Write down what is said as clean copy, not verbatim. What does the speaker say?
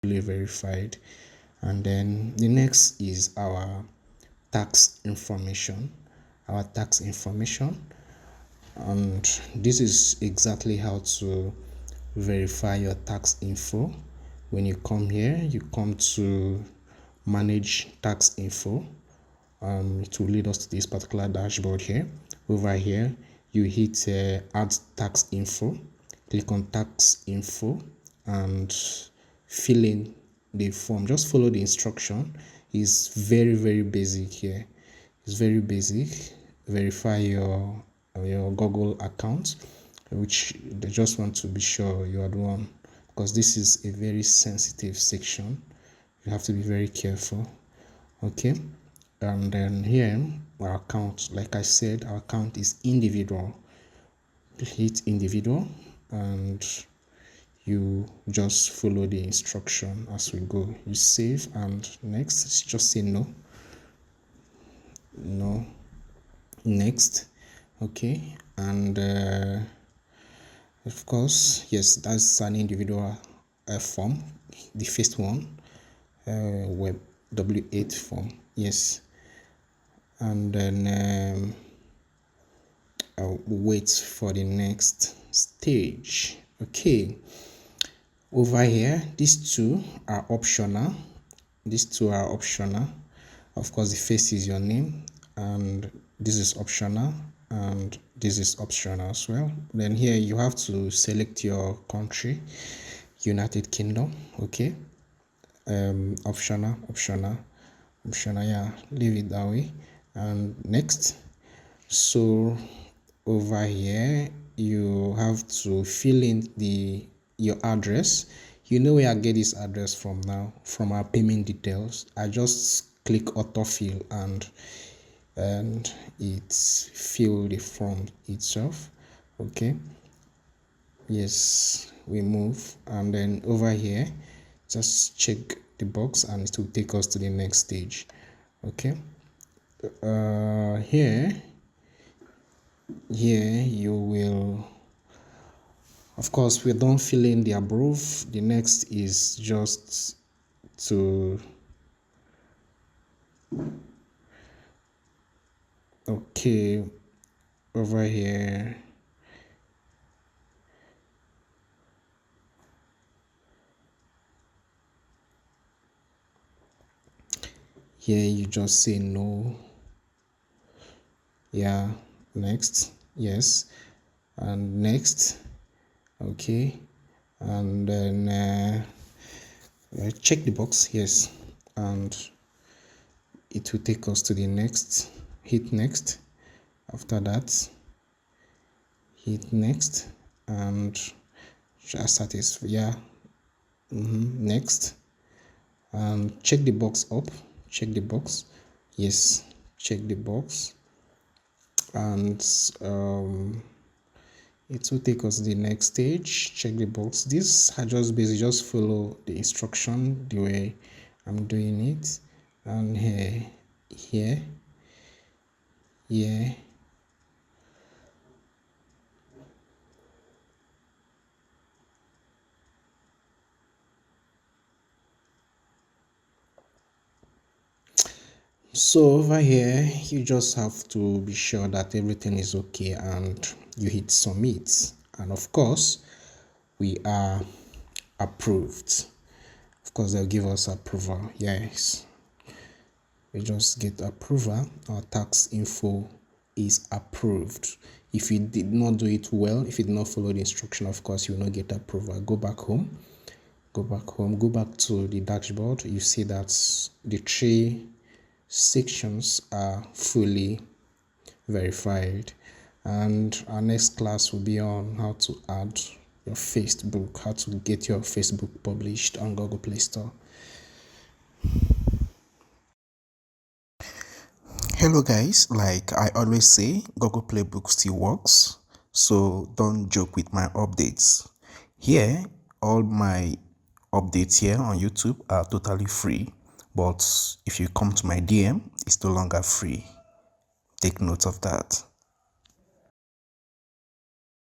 fully verified. And then the next is our tax information. And this is exactly how to verify your tax info. When you come here, you come to manage tax info. It will lead us to this particular dashboard here. Over here, you hit add tax info, click on tax info and fill in the form. Just follow the instruction. It's very basic here. It's very basic. Verify your Google account, which they just want to be sure you are the one, because this is a very sensitive section. You have to be very careful. Okay, and then here our account, like I said, our account is individual. Hit individual and you just follow the instruction as we go. You save and next, just say no, next. Okay, and of course, yes, that's an individual form, the first one, web W8 form, yes. And then I'll wait for the next stage. Okay, over here, these two are optional. Of course, the first is your name, and this is optional, and this is optional as well. Then here you have to select your country, United Kingdom. Okay, optional, yeah, leave it that way. And next, so over here you have to fill in your address. You know where I get this address from now, from our payment details. I just click autofill and it's fill the form itself. Okay, yes, we move, and then over here just check the box and it will take us to the next stage. Okay, here you will, of course, we don't fill in the above. The next is just to, okay, over here you just say no, yeah, next, yes, and next. Okay, and then check the box, yes, and it will take us to the next. Hit next. After that, hit next and just satisfy, yeah, next, and check the box up, check the box, yes, check the box, and it will take us to the next stage. Check the box. This are just basic, just follow the instruction the way I'm doing it. And here so over here you just have to be sure that everything is okay and you hit submit, and of course we are approved. Of course they'll give us approval, yes, we just get approval. Our tax info is approved. If you did not do it well, if you did not follow the instruction, of course you will not get approval. Go back to the dashboard. You see that the 3 sections are fully verified, and our next class will be on how to add your Facebook, how to get your Facebook published on Google Play Store. Hello guys, like I always say, Google Playbook still works, so don't joke with my updates. Here, all my updates here on YouTube are totally free, but if you come to my DM, it's no longer free. Take note of that.